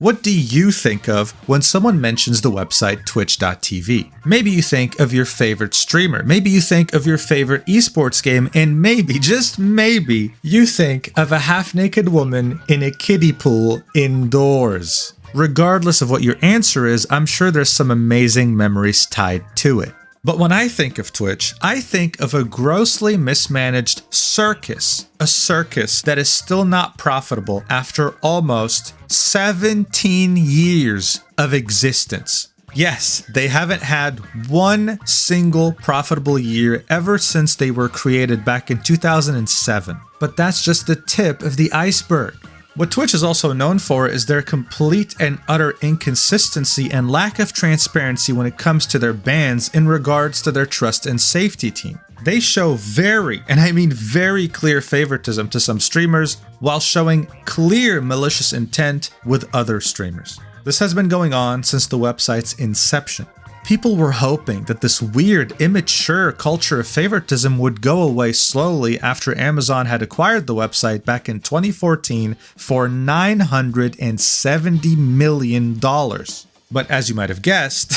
What do you think of when someone mentions the website twitch.tv? Maybe you think of your favorite streamer, maybe you think of your favorite esports game, and maybe, just maybe, you think of a half-naked woman in a kiddie pool indoors. Regardless of what your answer is, I'm sure there's some amazing memories tied to it. But when I think of Twitch, I think of a grossly mismanaged circus. A circus that is still not profitable after almost 17 years of existence. Yes, they haven't had one single profitable year ever since they were created back in 2007. But that's just the tip of the iceberg. What Twitch is also known for is their complete and utter inconsistency and lack of transparency when it comes to their bans in regards to their trust and safety team. They show very, and I mean very clear favoritism to some streamers while showing clear malicious intent with other streamers. This has been going on since the website's inception. People were hoping that this weird, immature culture of favoritism would go away slowly after Amazon had acquired the website back in 2014 for $970 million. But as you might have guessed,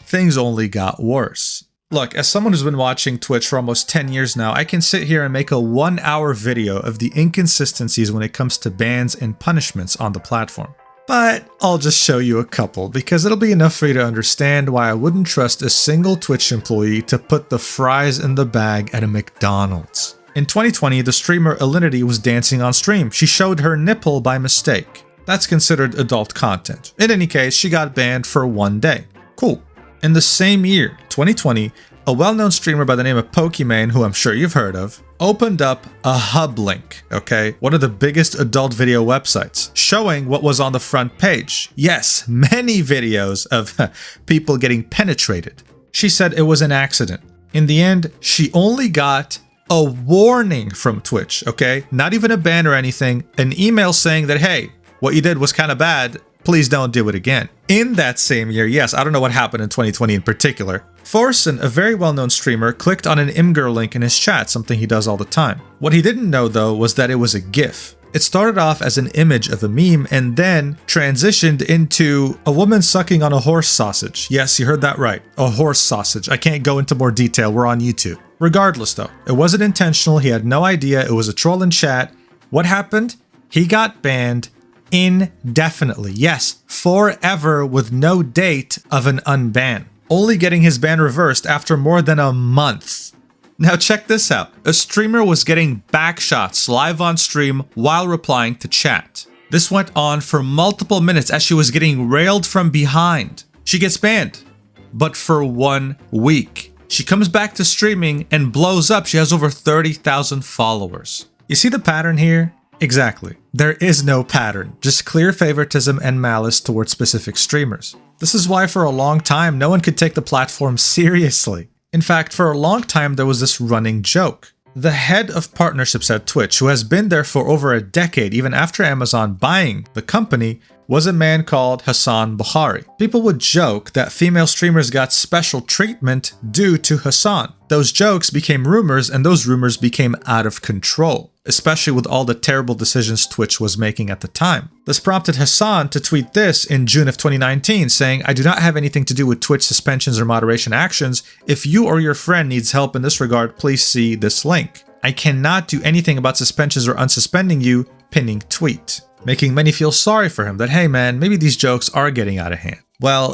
things only got worse. Look, as someone who's been watching Twitch for almost 10 years now, I can sit here and make a 1-hour video of the inconsistencies when it comes to bans and punishments on the platform. But I'll just show you a couple because it'll be enough for you to understand why I wouldn't trust a single Twitch employee to put the fries in the bag at a McDonald's. In 2020, the streamer Alinity was dancing on stream. She showed her nipple by mistake. That's considered adult content. In any case, she got banned for 1 day. Cool. In the same year, 2020, a well-known streamer by the name of Pokimane, who I'm sure you've heard of, opened up a hub link, okay? One of the biggest adult video websites, showing what was on the front page. Yes, many videos of people getting penetrated. She said it was an accident. In the end, she only got a warning from Twitch, okay? Not even a ban or anything, an email saying that, hey, what you did was kind of bad, please don't do it again. In that same year, yes, I don't know what happened in 2020 in particular, Forsen, a very well-known streamer, clicked on an Imgur link in his chat, something he does all the time. What he didn't know, though, was that it was a GIF. It started off as an image of a meme and then transitioned into a woman sucking on a horse sausage. Yes, you heard that right. A horse sausage. I can't go into more detail. We're on YouTube. Regardless, though, it wasn't intentional. He had no idea. It was a troll in chat. What happened? He got banned indefinitely. Yes, forever with no date of an unban. Only getting his ban reversed after more than a month. Now check this out. A streamer was getting backshots live on stream while replying to chat. This went on for multiple minutes as she was getting railed from behind. She gets banned, but for 1 week. She comes back to streaming and blows up. She has over 30,000 followers. You see the pattern here? Exactly. There is no pattern, just clear favoritism and malice towards specific streamers. This is why for a long time, no one could take the platform seriously. In fact, for a long time, there was this running joke. The head of partnerships at Twitch, who has been there for over a decade, even after Amazon buying the company, was a man called Hassan. People would joke that female streamers got special treatment due to Hassan. Those jokes became rumors, and those rumors became out of control, especially with all the terrible decisions Twitch was making at the time. This prompted Hassan to tweet this in June of 2019, saying, "I do not have anything to do with Twitch suspensions or moderation actions. If you or your friend needs help in this regard, please see this link. I cannot do anything about suspensions or unsuspending you," pinning tweet. Making many feel sorry for him that, hey man, maybe these jokes are getting out of hand. Well,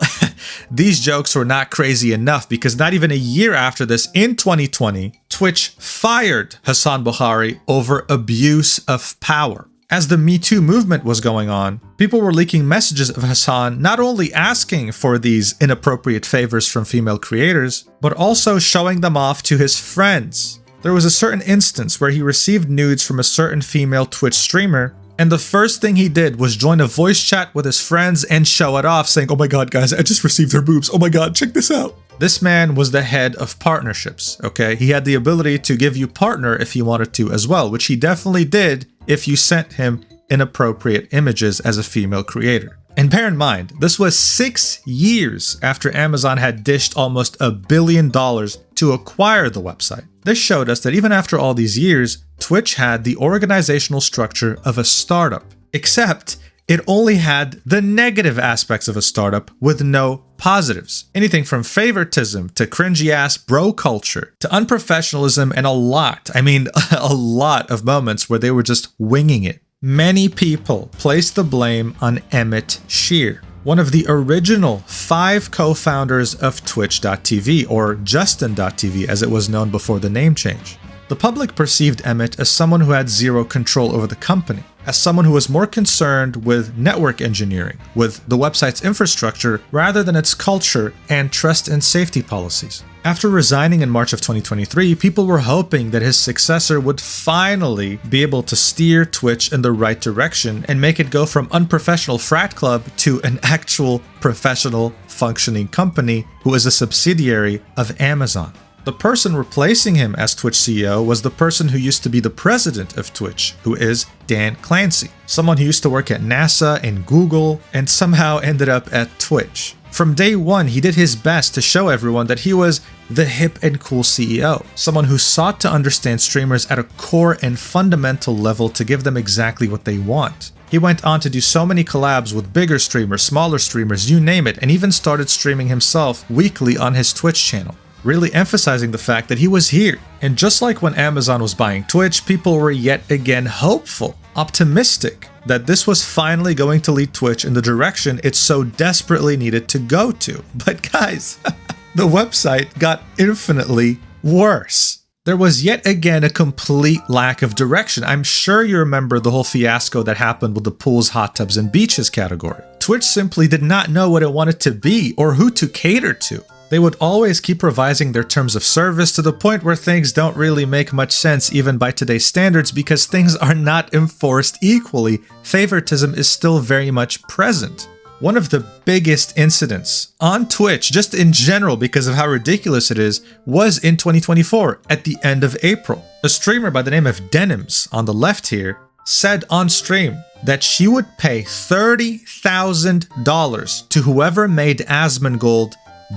these jokes were not crazy enough because not even a year after this, in 2020, Twitch fired Hassan over abuse of power. As the Me Too movement was going on, people were leaking messages of Hassan not only asking for these inappropriate favors from female creators, but also showing them off to his friends. There was a certain instance where he received nudes from a certain female Twitch streamer, and the first thing he did was join a voice chat with his friends and show it off, saying, "Oh my god, guys, I just received her boobs. Oh my god, check this out." This man was the head of partnerships, okay? He had the ability to give you partner if he wanted to as well, which he definitely did if you sent him inappropriate images as a female creator. And bear in mind, this was 6 years after Amazon had dished almost $1 billion to acquire the website. This showed us that even after all these years, Twitch had the organizational structure of a startup, except It only had the negative aspects of a startup with no positives. Anything from favoritism to cringy-ass bro culture to unprofessionalism and a lot of moments where they were just winging it. Many people placed the blame on Emmett Shear, one of the original 5 co-founders of Twitch.tv, or Justin.tv as it was known before the name change. The public perceived Emmett as someone who had zero control over the company, as someone who was more concerned with network engineering, with the website's infrastructure, rather than its culture and trust and safety policies. After resigning in March of 2023, people were hoping that his successor would finally be able to steer Twitch in the right direction and make it go from unprofessional frat club to an actual professional functioning company who is a subsidiary of Amazon. The person replacing him as Twitch CEO was the person who used to be the president of Twitch, who is Dan Clancy, someone who used to work at NASA and Google and somehow ended up at Twitch. From day one, he did his best to show everyone that he was the hip and cool CEO, someone who sought to understand streamers at a core and fundamental level to give them exactly what they want. He went on to do so many collabs with bigger streamers, smaller streamers, you name it, and even started streaming himself weekly on his Twitch channel, really emphasizing the fact that he was here. And just like when Amazon was buying Twitch, people were yet again hopeful, optimistic that this was finally going to lead Twitch in the direction it so desperately needed to go to. But guys, the website got infinitely worse. There was yet again a complete lack of direction. I'm sure you remember the whole fiasco that happened with the pools, hot tubs, and beaches category. Twitch simply did not know what it wanted to be or who to cater to. They would always keep revising their terms of service to the point where things don't really make much sense even by today's standards because things are not enforced equally. Favoritism is still very much present. One of the biggest incidents on Twitch, just in general because of how ridiculous it is, was in 2024 at the end of April. A streamer by the name of Denims on the left here said on stream that she would pay $30,000 to whoever made Asmongold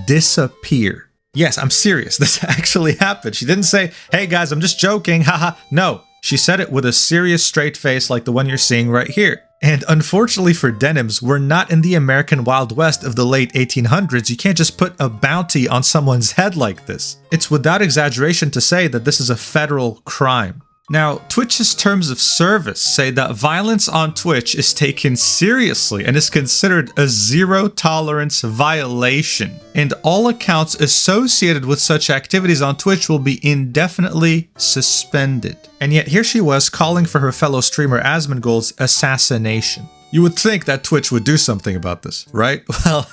disappear. Yes, I'm serious. This actually happened. She didn't say, hey guys, I'm just joking, haha. No, she said it with a serious straight face like the one you're seeing right here. And unfortunately for Denims, we're not in the American Wild West of the late 1800s. You can't just put a bounty on someone's head like this. It's without exaggeration to say that this is a federal crime. Now, Twitch's terms of service say that violence on Twitch is taken seriously and is considered a zero-tolerance violation, and all accounts associated with such activities on Twitch will be indefinitely suspended. And yet here she was calling for her fellow streamer Asmongold's assassination. You would think that Twitch would do something about this, right? Well,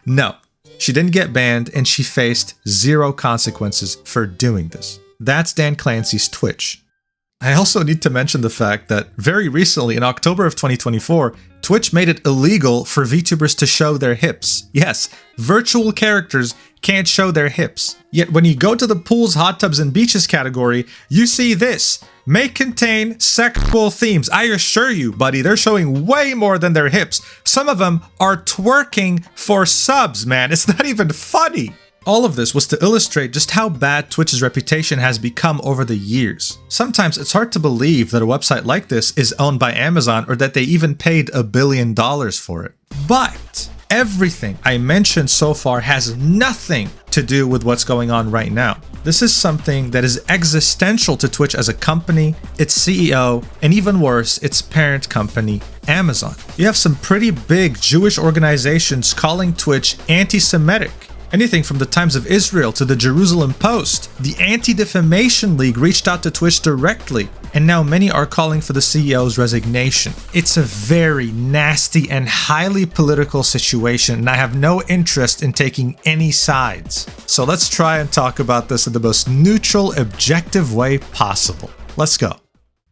no. She didn't get banned, and she faced zero consequences for doing this. That's Dan Clancy's Twitch. I also need to mention the fact that very recently, in October of 2024, Twitch made it illegal for VTubers to show their hips. Yes, virtual characters can't show their hips. Yet when you go to the pools, hot tubs, and beaches category, you see this. May contain sexual themes. I assure you, buddy, they're showing way more than their hips. Some of them are twerking for subs, man. It's not even funny. All of this was to illustrate just how bad Twitch's reputation has become over the years. Sometimes it's hard to believe that a website like this is owned by Amazon or that they even paid $1 billion for it. But everything I mentioned so far has nothing to do with what's going on right now. This is something that is existential to Twitch as a company, its CEO, and even worse, its parent company, Amazon. You have some pretty big Jewish organizations calling Twitch anti-Semitic. Anything from the Times of Israel to the Jerusalem Post. The Anti-Defamation League reached out to Twitch directly, and now many are calling for the CEO's resignation. It's a very nasty and highly political situation, and I have no interest in taking any sides. So let's try and talk about this in the most neutral, objective way possible. Let's go.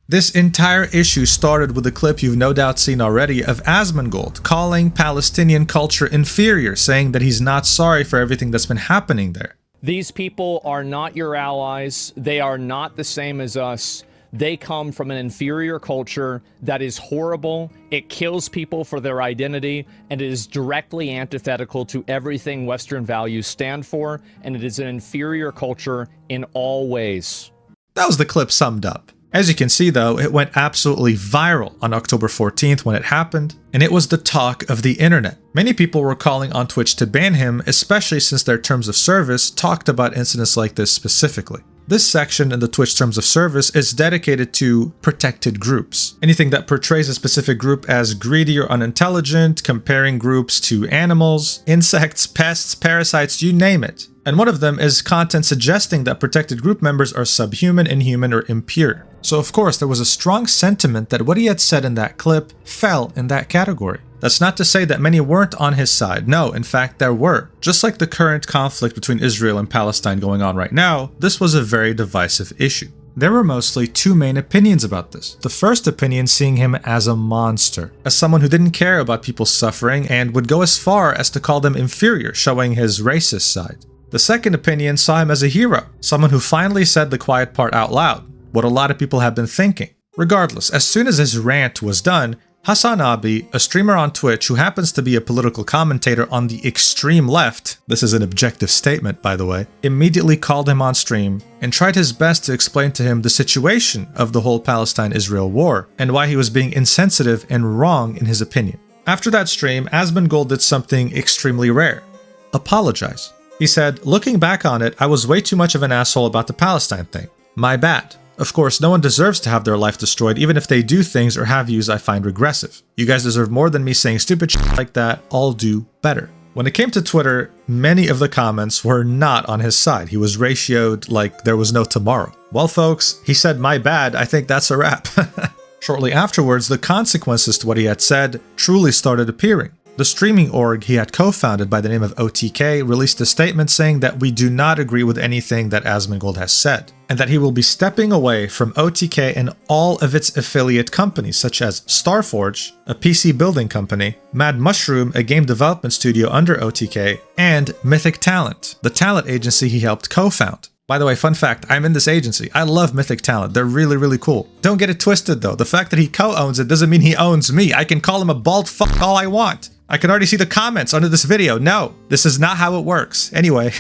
This entire issue started with a clip you've no doubt seen already of Asmongold calling Palestinian culture inferior, saying that he's not sorry for everything that's been happening there. These people are not your allies. They are not the same as us. They come from an inferior culture that is horrible. It kills people for their identity, and it is directly antithetical to everything Western values stand for, and it is an inferior culture in all ways. That was the clip summed up. As you can see though, it went absolutely viral on October 14th when it happened, and it was the talk of the internet. Many people were calling on Twitch to ban him, especially since their terms of service talked about incidents like this specifically. This section in the Twitch terms of service is dedicated to protected groups. Anything that portrays a specific group as greedy or unintelligent, comparing groups to animals, insects, pests, parasites, you name it. And one of them is content suggesting that protected group members are subhuman, inhuman, or impure. So of course there was a strong sentiment that what he had said in that clip fell in that category. That's not to say that many weren't on his side. No, in fact there were. Just like the current conflict between Israel and Palestine going on right now, this was a very divisive issue. There were mostly two main opinions about this. The first opinion seeing him as a monster, as someone who didn't care about people's suffering and would go as far as to call them inferior, showing his racist side. The second opinion saw him as a hero, someone who finally said the quiet part out loud, what a lot of people have been thinking. Regardless, as soon as his rant was done, Hassan Abi, a streamer on Twitch who happens to be a political commentator on the extreme left, this is an objective statement by the way, immediately called him on stream and tried his best to explain to him the situation of the whole Palestine-Israel war and why he was being insensitive and wrong in his opinion. After that stream, Asmongold did something extremely rare: apologize. He said, "Looking back on it, I was way too much of an asshole about the Palestine thing. My bad. Of course, no one deserves to have their life destroyed, even if they do things or have views I find regressive. You guys deserve more than me saying stupid shit like that. I'll do better." When it came to Twitter, many of the comments were not on his side. He was ratioed like there was no tomorrow. Well, folks, he said my bad. I think that's a wrap. Shortly afterwards, the consequences to what he had said truly started appearing. The streaming org he had co-founded by the name of OTK released a statement saying that we do not agree with anything that Asmongold has said, and that he will be stepping away from OTK and all of its affiliate companies such as Starforge, a PC building company, Mad Mushroom, a game development studio under OTK, and Mythic Talent, the talent agency he helped co-found. By the way, fun fact, I'm in this agency. I love Mythic Talent. They're really, really cool. Don't get it twisted though. The fact that he co-owns it doesn't mean he owns me. I can call him a bald fuck all I want. I can already see the comments under this video. No, this is not how it works. Anyway,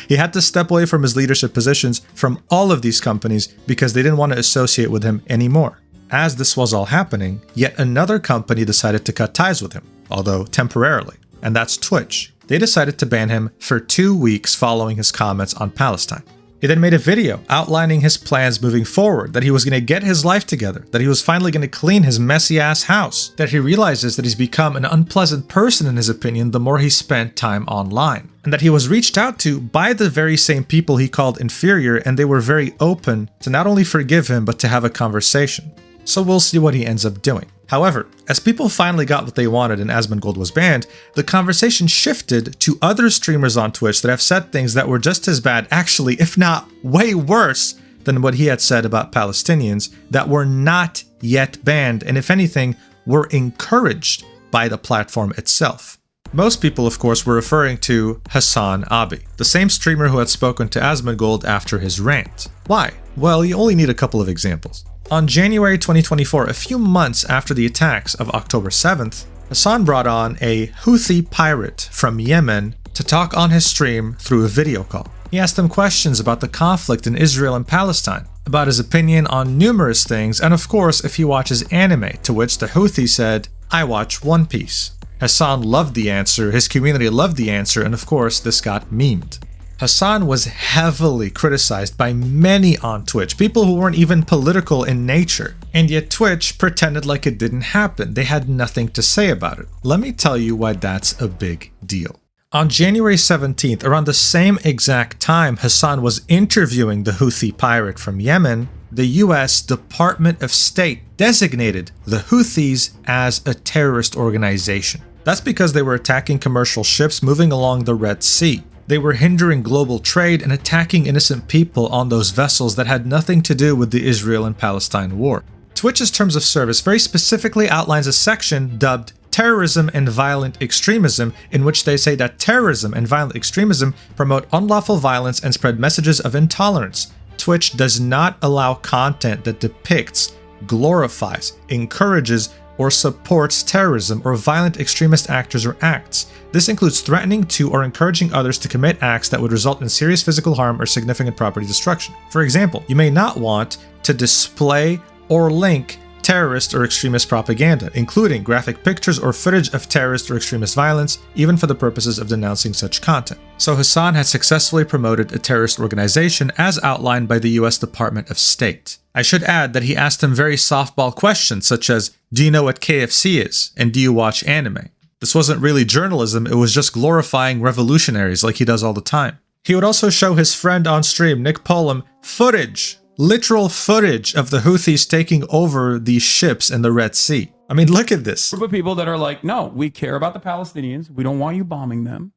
he had to step away from his leadership positions from all of these companies because they didn't want to associate with him anymore. As this was all happening, yet another company decided to cut ties with him, although temporarily, and that's Twitch. They decided to ban him for 2 weeks following his comments on Palestine. He then made a video outlining his plans moving forward, that he was going to get his life together, that he was finally going to clean his messy ass house, that he realizes that he's become an unpleasant person in his opinion the more he spent time online, and that he was reached out to by the very same people he called inferior, and they were very open to not only forgive him but to have a conversation. So we'll see what he ends up doing. However, as people finally got what they wanted and Asmongold was banned, the conversation shifted to other streamers on Twitch that have said things that were just as bad, actually, if not way worse, than what he had said about Palestinians that were not yet banned, and if anything, were encouraged by the platform itself. Most people, of course, were referring to Hassan Abi, the same streamer who had spoken to Asmongold after his rant. Why? Well, you only need a couple of examples. On January 2024, a few months after the attacks of October 7th, Hassan brought on a Houthi pirate from Yemen to talk on his stream through a video call. He asked him questions about the conflict in Israel and Palestine, about his opinion on numerous things, and of course if he watches anime, to which the Houthi said, "I watch One Piece." Hassan loved the answer, his community loved the answer, and of course this got memed. Hassan was heavily criticized by many on Twitch, people who weren't even political in nature, and yet Twitch pretended like it didn't happen. They had nothing to say about it. Let me tell you why that's a big deal. On January 17th, around the same exact time Hassan was interviewing the Houthi pirate from Yemen, the US Department of State designated the Houthis as a terrorist organization. That's because they were attacking commercial ships moving along the Red Sea. They were hindering global trade and attacking innocent people on those vessels that had nothing to do with the Israel and Palestine war. Twitch's terms of service very specifically outlines a section dubbed Terrorism and Violent Extremism, in which they say that terrorism and violent extremism promote unlawful violence and spread messages of intolerance. Twitch does not allow content that depicts, glorifies, encourages, or supports terrorism or violent extremist actors or acts. This includes threatening to or encouraging others to commit acts that would result in serious physical harm or significant property destruction. For example, you may not want to display or link terrorist or extremist propaganda, including graphic pictures or footage of terrorist or extremist violence, even for the purposes of denouncing such content. So Hassan had successfully promoted a terrorist organization as outlined by the US Department of State. I should add that he asked him very softball questions such as, do you know what KFC is? And do you watch anime? This wasn't really journalism, it was just glorifying revolutionaries like he does all the time. He would also show his friend on stream, Nick Polam, footage, literal footage of the Houthis taking over these ships in the Red Sea. I mean, look at this. Group of people that are like, no, we care about the Palestinians. We don't want you bombing them.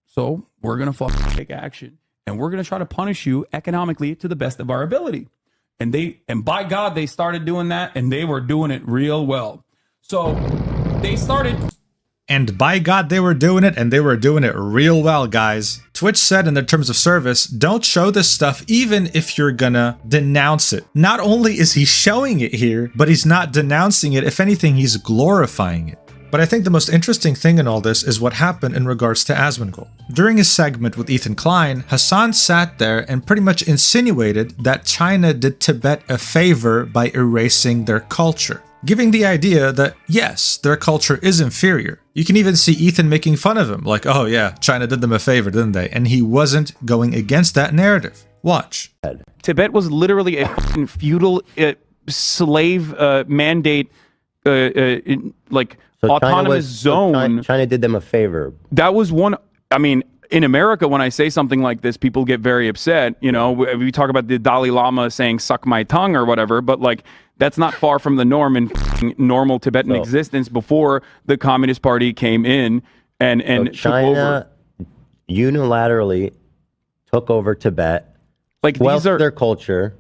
So we're going to fucking take action. And we're going to try to punish you economically to the best of our ability. And by God, they started doing that, and they were doing it real well. So they started... And by God, they were doing it, and they were doing it real well, guys. Twitch said in their terms of service, don't show this stuff even if you're gonna denounce it. Not only is he showing it here, but he's not denouncing it. If anything, he's glorifying it. But I think the most interesting thing in all this is what happened in regards to Asmongold. During his segment with Ethan Klein, Hassan sat there and pretty much insinuated that China did Tibet a favor by erasing their culture, giving the idea that, yes, their culture is inferior. You can even see Ethan making fun of him, like, oh yeah, China did them a favor, didn't they? And he wasn't going against that narrative. Watch. Tibet was literally a feudal slave mandate, like, so autonomous zone. China did them a favor. That was one, I mean, in America, when I say something like this, people get very upset. You know, we talk about the Dalai Lama saying, suck my tongue or whatever, but like, that's not far from the norm in normal Tibetan existence before the Communist Party came in and so China unilaterally took over Tibet, like these are their culture.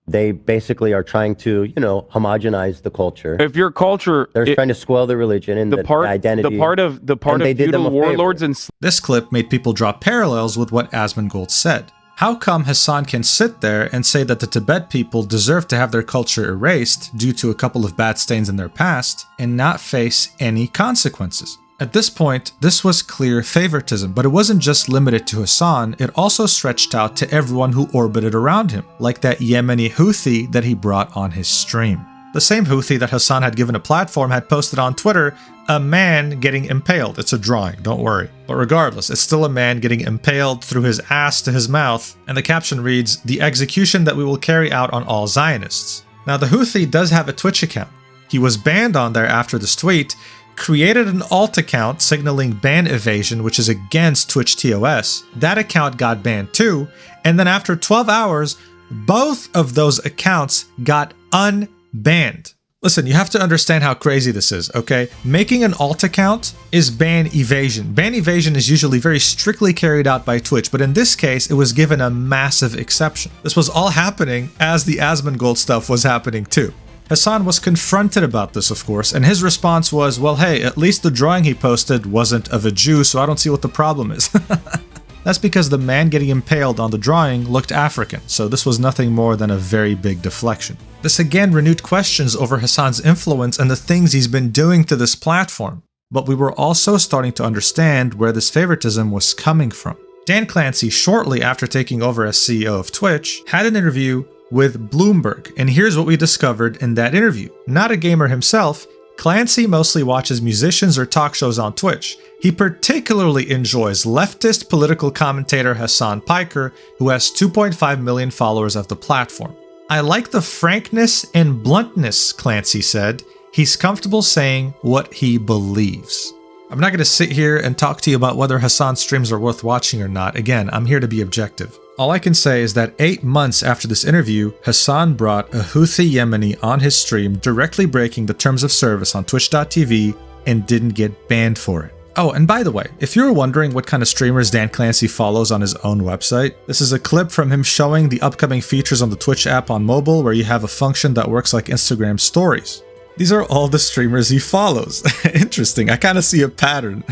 They basically are trying to, you know, homogenize the culture. If your culture, they're trying to spoil the religion and the identity. The part of feudal warlords and this clip made people draw parallels with what Asmongold said. How come Hassan can sit there and say that the Tibet people deserve to have their culture erased due to a couple of bad stains in their past and not face any consequences? At this point, this was clear favoritism, but it wasn't just limited to Hassan, it also stretched out to everyone who orbited around him, like that Yemeni Houthi that he brought on his stream. The same Houthi that Hassan had given a platform had posted on Twitter, a man getting impaled. It's a drawing, don't worry. But regardless, it's still a man getting impaled through his ass to his mouth, and the caption reads, the execution that we will carry out on all Zionists. Now the Houthi does have a Twitch account. He was banned on there after this tweet, created an alt account signaling ban evasion, which is against Twitch TOS. That account got banned too, and then after 12 hours, both of those accounts got unbanned. Listen, you have to understand how crazy this is, okay? Making an alt account is ban evasion. Ban evasion is usually very strictly carried out by Twitch, but in this case, it was given a massive exception. This was all happening as the Asmongold stuff was happening too. Hassan was confronted about this, of course, and his response was, well, hey, at least the drawing he posted wasn't of a Jew, so I don't see what the problem is. That's because the man getting impaled on the drawing looked African, so this was nothing more than a very big deflection. This again renewed questions over Hassan's influence and the things he's been doing to this platform, but we were also starting to understand where this favoritism was coming from. Dan Clancy, shortly after taking over as CEO of Twitch, had an interview with Bloomberg, and here's what we discovered in that interview. Not a gamer himself, Clancy mostly watches musicians or talk shows on Twitch. He particularly enjoys leftist political commentator Hassan Piker, who has 2.5 million followers of the platform. I like the frankness and bluntness, Clancy said. He's comfortable saying what he believes. I'm not going to sit here and talk to you about whether Hassan's streams are worth watching or not. Again, I'm here to be objective. All I can say is that 8 months after this interview, Hassan brought a Houthi Yemeni on his stream, directly breaking the terms of service on twitch.tv and didn't get banned for it. Oh, and by the way, if you're wondering what kind of streamers Dan Clancy follows on his own website, this is a clip from him showing the upcoming features on the Twitch app on mobile where you have a function that works like Instagram stories. These are all the streamers he follows. Interesting, I kind of see a pattern.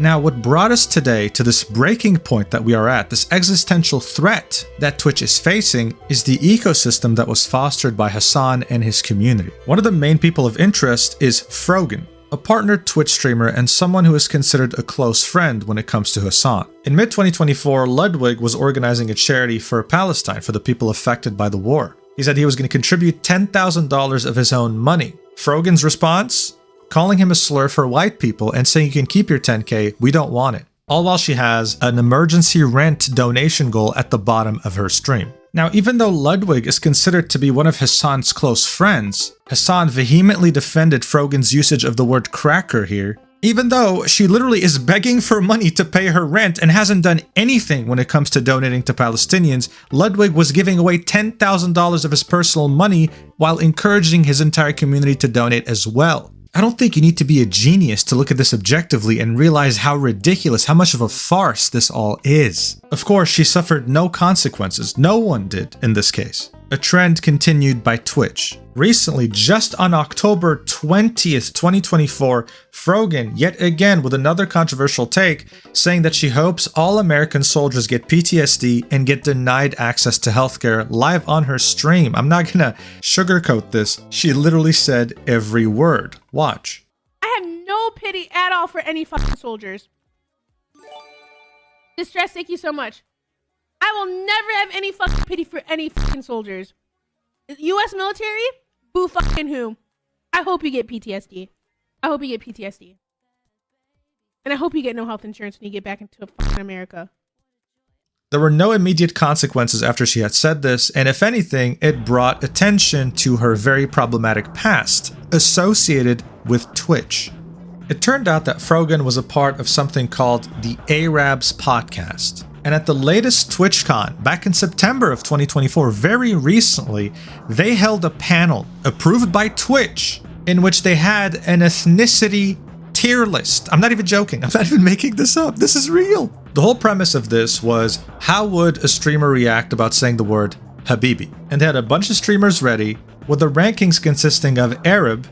Now, what brought us today to this breaking point that we are at, this existential threat that Twitch is facing, is the ecosystem that was fostered by Hassan and his community. One of the main people of interest is Frogan, a partnered Twitch streamer and someone who is considered a close friend when it comes to Hassan. In mid-2024, Ludwig was organizing a charity for Palestine, for the people affected by the war. He said he was going to contribute $10,000 of his own money. Frogan's response? Calling him a slur for white people and saying you can keep your 10K, we don't want it. All while she has an emergency rent donation goal at the bottom of her stream. Now, even though Ludwig is considered to be one of Hassan's close friends, Hassan vehemently defended Frogan's usage of the word cracker here, even though she literally is begging for money to pay her rent and hasn't done anything when it comes to donating to Palestinians. Ludwig was giving away $10,000 of his personal money while encouraging his entire community to donate as well. I don't think you need to be a genius to look at this objectively and realize how ridiculous, how much of a farce this all is. Of course, she suffered no consequences. No one did in this case. A trend continued by Twitch. Recently, just on October 20th, 2024, Frogan, yet again with another controversial take, saying that she hopes all American soldiers get PTSD and get denied access to healthcare live on her stream. I'm not gonna sugarcoat this. She literally said every word. Watch. I have no pity at all for any fucking soldiers. Distress, thank you so much. I will never have any fucking pity for any fucking soldiers. U.S. military? Boo fucking who? I hope you get PTSD. I hope you get PTSD. And I hope you get no health insurance when you get back into fucking America. There were no immediate consequences after she had said this, and if anything, it brought attention to her very problematic past associated with Twitch. It turned out that Frogan was a part of something called the Arabs podcast. And at the latest TwitchCon, back in September of 2024, very recently, they held a panel approved by Twitch in which they had an ethnicity tier list. I'm not even joking. I'm not even making this up. This is real. The whole premise of this was, how would a streamer react about saying the word Habibi? And they had a bunch of streamers ready with the rankings consisting of Arab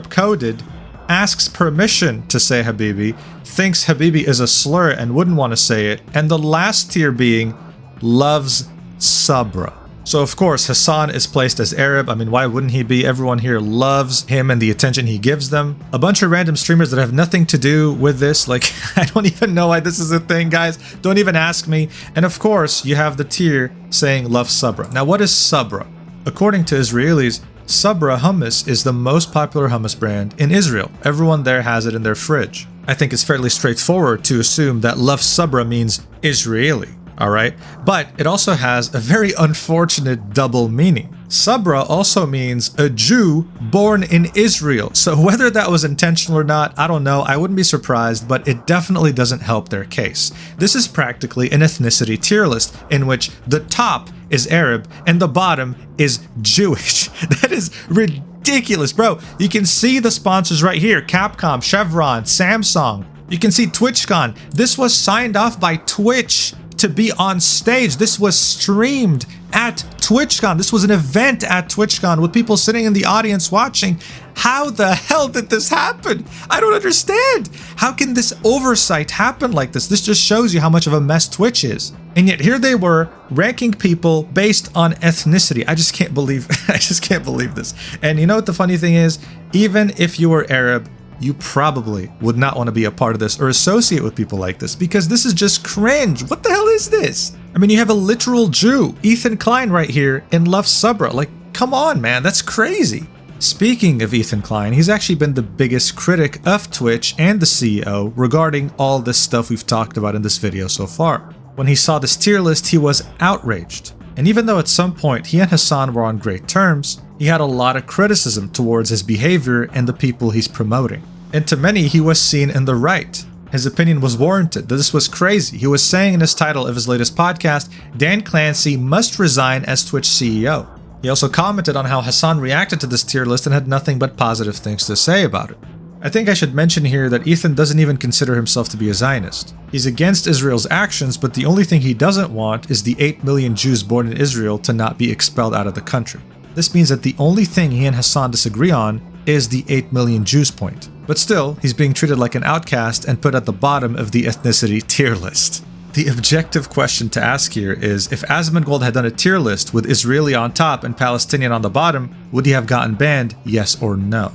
coded, asks permission to say Habibi, thinks Habibi is a slur and wouldn't want to say it, and the last tier being loves Sabra. So of course Hassan is placed as Arab. I mean, why wouldn't he be? Everyone here loves him and the attention he gives them. A bunch of random streamers that have nothing to do with this, like I don't even know why this is a thing, guys. Don't even ask me. And of course you have the tier saying love Sabra. Now what is Sabra? According to Israelis, Sabra hummus is the most popular hummus brand in Israel. Everyone there has it in their fridge. I think it's fairly straightforward to assume that love Sabra means Israeli, alright? But it also has a very unfortunate double meaning. Sabra also means a Jew born in Israel. So whether that was intentional or not, I don't know. I wouldn't be surprised, but it definitely doesn't help their case. This is practically an ethnicity tier list in which the top is Arab and the bottom is Jewish. That is ridiculous, bro. You can see the sponsors right here: Capcom, Chevron, Samsung. You can see TwitchCon. This was signed off by Twitch to be on stage. This was streamed at TwitchCon. This was an event at TwitchCon with people sitting in the audience watching. How the hell did this happen? I don't understand. How can this oversight happen like this? This just shows you how much of a mess Twitch is. And yet here they were ranking people based on ethnicity. I just can't believe this. And you know what the funny thing is? Even if you were Arab, you probably would not want to be a part of this or associate with people like this, because this is just cringe. What the hell is this? I mean, you have a literal Jew, Ethan Klein, right here in Love Sabra. Like, come on, man, that's crazy. Speaking of Ethan Klein, he's actually been the biggest critic of Twitch and the CEO regarding all this stuff we've talked about in this video so far. When he saw this tier list, he was outraged. And even though at some point he and Hassan were on great terms, he had a lot of criticism towards his behavior and the people he's promoting. And to many, he was seen in the right. His opinion was warranted, that this was crazy. He was saying in his title of his latest podcast, Dan Clancy must resign as Twitch CEO. He also commented on how Hassan reacted to this tier list and had nothing but positive things to say about it. I think I should mention here that Ethan doesn't even consider himself to be a Zionist. He's against Israel's actions, but the only thing he doesn't want is the 8 million Jews born in Israel to not be expelled out of the country. This means that the only thing he and Hassan disagree on is the 8 million Jews point. But still, he's being treated like an outcast and put at the bottom of the ethnicity tier list. The objective question to ask here is, if Asmongold had done a tier list with Israeli on top and Palestinian on the bottom, would he have gotten banned, yes or no?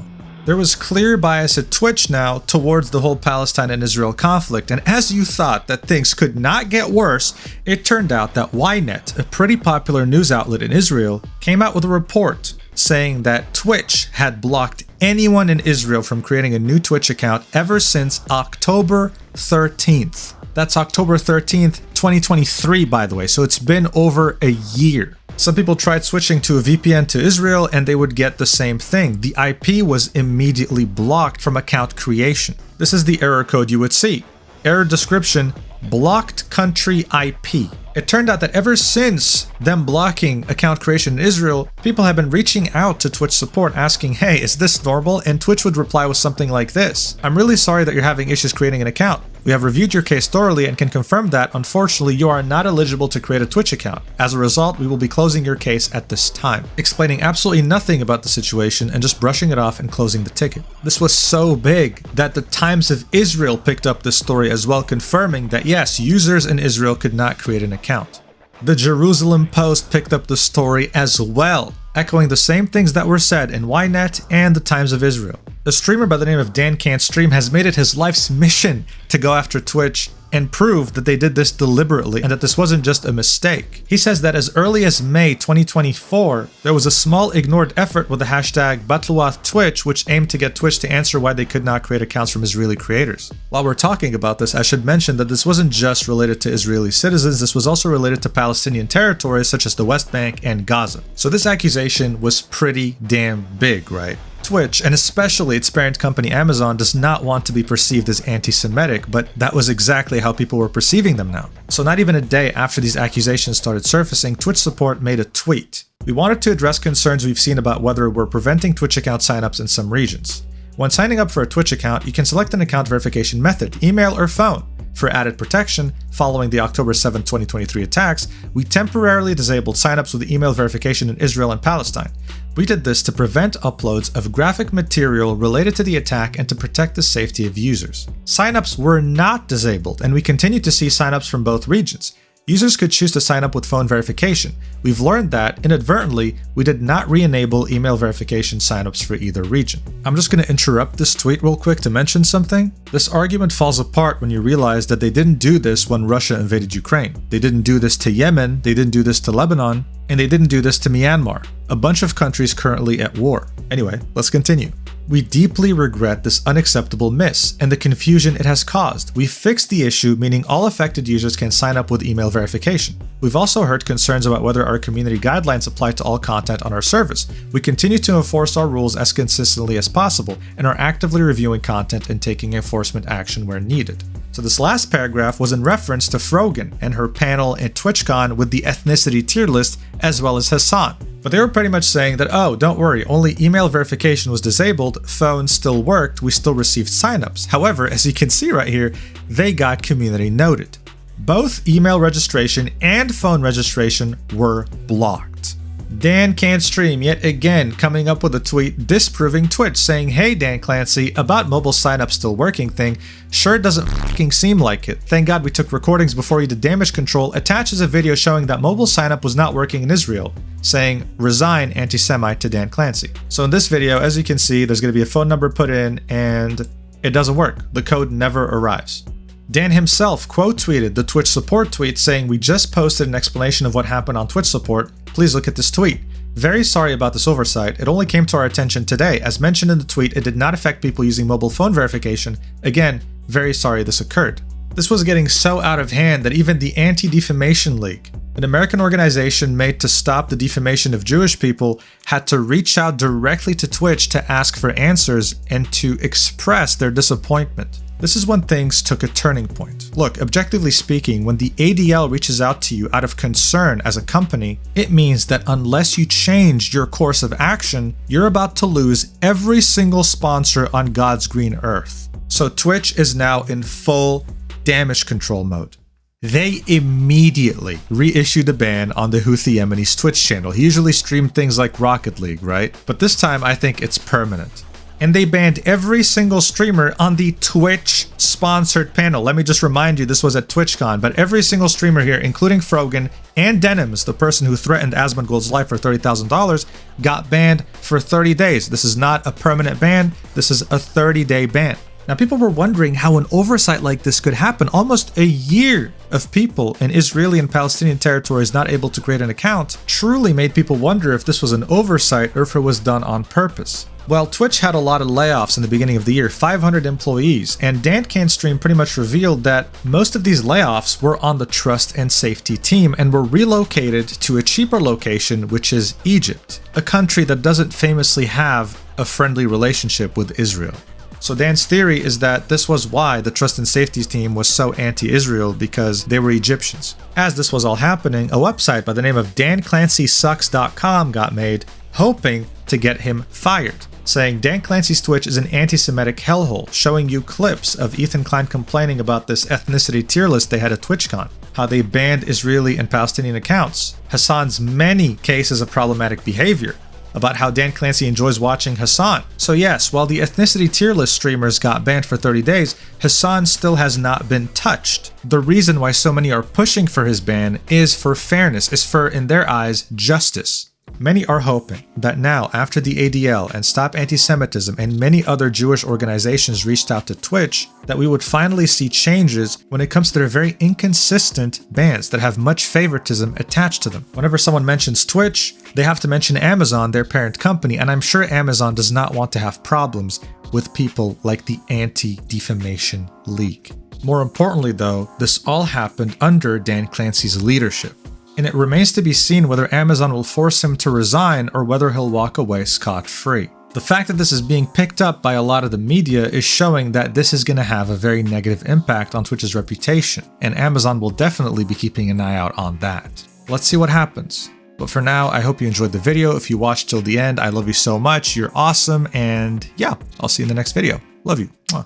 There was clear bias at Twitch now towards the whole Palestine and Israel conflict, and as you thought that things could not get worse, it turned out that Ynet, a pretty popular news outlet in Israel, came out with a report saying that Twitch had blocked anyone in Israel from creating a new Twitch account ever since October 13th. That's October 13th, 2023, by the way, so it's been over a year. Some people tried switching to a VPN to Israel and they would get the same thing. The IP was immediately blocked from account creation. This is the error code you would see. Error description, blocked country IP. It turned out that ever since them blocking account creation in Israel, people have been reaching out to Twitch support asking, hey, is this normal? And Twitch would reply with something like this: I'm really sorry that you're having issues creating an account. We have reviewed your case thoroughly and can confirm that, unfortunately, you are not eligible to create a Twitch account. As a result, we will be closing your case at this time. Explaining absolutely nothing about the situation and just brushing it off and closing the ticket. This was so big that the Times of Israel picked up this story as well, confirming that yes, users in Israel could not create an account. The Jerusalem Post picked up the story as well, echoing the same things that were said in Ynet and the Times of Israel. A streamer by the name of Dan Can't Stream has made it his life's mission to go after Twitch and prove that they did this deliberately and that this wasn't just a mistake. He says that as early as May 2024, there was a small ignored effort with the hashtag #BatluathTwitch, which aimed to get Twitch to answer why they could not create accounts from Israeli creators. While we're talking about this, I should mention that this wasn't just related to Israeli citizens, this was also related to Palestinian territories such as the West Bank and Gaza. So this accusation was pretty damn big, right? Twitch, and especially its parent company Amazon, does not want to be perceived as anti-Semitic, but that was exactly how people were perceiving them now. So not even a day after these accusations started surfacing, Twitch support made a tweet. We wanted to address concerns we've seen about whether we're preventing Twitch account signups in some regions. When signing up for a Twitch account, you can select an account verification method, email or phone. For added protection, following the October 7, 2023 attacks, we temporarily disabled signups with email verification in Israel and Palestine. We did this to prevent uploads of graphic material related to the attack and to protect the safety of users. Signups were not disabled, and we continue to see signups from both regions. Users could choose to sign up with phone verification. We've learned that, inadvertently, we did not re-enable email verification signups for either region. I'm just going to interrupt this tweet real quick to mention something. This argument falls apart when you realize that they didn't do this when Russia invaded Ukraine. They didn't do this to Yemen, they didn't do this to Lebanon, and they didn't do this to Myanmar, a bunch of countries currently at war. Anyway, let's continue. We deeply regret this unacceptable miss and the confusion it has caused. We've fixed the issue, meaning all affected users can sign up with email verification. We've also heard concerns about whether our community guidelines apply to all content on our service. We continue to enforce our rules as consistently as possible and are actively reviewing content and taking enforcement action where needed. So this last paragraph was in reference to Frogan and her panel at TwitchCon with the ethnicity tier list, as well as Hassan. But they were pretty much saying that, oh, don't worry, only email verification was disabled, phone still worked, we still received signups. However, as you can see right here, they got community noted. Both email registration and phone registration were blocked. Dan Can't Stream yet again coming up with a tweet disproving Twitch, saying, hey Dan Clancy, about mobile signup still working thing, sure doesn't fucking seem like it. Thank God we took recordings before you did damage control. Attaches a video showing that mobile signup was not working in Israel, saying resign anti-Semite to Dan Clancy. So in this video, as you can see, there's going to be a phone number put in and it doesn't work. The code never arrives. Dan himself quote tweeted the Twitch support tweet saying, we just posted an explanation of what happened on Twitch support. Please look at this tweet. Very sorry about this oversight. It only came to our attention today. As mentioned in the tweet, it did not affect people using mobile phone verification. Again, very sorry this occurred. This was getting so out of hand that even the Anti-Defamation League, an American organization made to stop the defamation of Jewish people, had to reach out directly to Twitch to ask for answers and to express their disappointment. This is when things took a turning point. Look, objectively speaking, when the ADL reaches out to you out of concern as a company, it means that unless you change your course of action, you're about to lose every single sponsor on God's green earth. So Twitch is now in full damage control mode. They immediately reissued a ban on the Houthi Yemeni's Twitch channel. He usually streamed things like Rocket League, right? But this time I think it's permanent. And they banned every single streamer on the Twitch sponsored panel. Let me just remind you, this was at TwitchCon, but every single streamer here, including Frogan and Denims, the person who threatened Asmongold's life for $30,000, got banned for 30 days. This is not a permanent ban. This is a 30-day ban. Now, people were wondering how an oversight like this could happen. Almost a year of people in Israeli and Palestinian territories not able to create an account truly made people wonder if this was an oversight or if it was done on purpose. Well, Twitch had a lot of layoffs in the beginning of the year, 500 employees, and DanCan's stream pretty much revealed that most of these layoffs were on the trust and safety team and were relocated to a cheaper location, which is Egypt, a country that doesn't famously have a friendly relationship with Israel. So Dan's theory is that this was why the trust and safety team was so anti-Israel, because they were Egyptians. As this was all happening, a website by the name of DanClancySucks.com got made, hoping to get him fired, saying Dan Clancy's Twitch is an anti-Semitic hellhole, showing you clips of Ethan Klein complaining about this ethnicity tier list they had at TwitchCon, how they banned Israeli and Palestinian accounts, Hassan's many cases of problematic behavior, about how Dan Clancy enjoys watching Hassan. So yes, while the ethnicity tier list streamers got banned for 30 days, Hassan still has not been touched. The reason why so many are pushing for his ban is for fairness, is for, in their eyes, justice. Many are hoping that now, after the ADL and Stop Antisemitism and many other Jewish organizations reached out to Twitch, that we would finally see changes when it comes to their very inconsistent bans that have much favoritism attached to them. Whenever someone mentions Twitch, they have to mention Amazon, their parent company, and I'm sure Amazon does not want to have problems with people like the Anti-Defamation League. More importantly though, this all happened under Dan Clancy's leadership. And it remains to be seen whether Amazon will force him to resign or whether he'll walk away scot-free. The fact that this is being picked up by a lot of the media is showing that this is going to have a very negative impact on Twitch's reputation, and Amazon will definitely be keeping an eye out on that. Let's see what happens. But for now, I hope you enjoyed the video. If you watched till the end, I love you so much. You're awesome, and yeah, I'll see you in the next video. Love you. Mwah.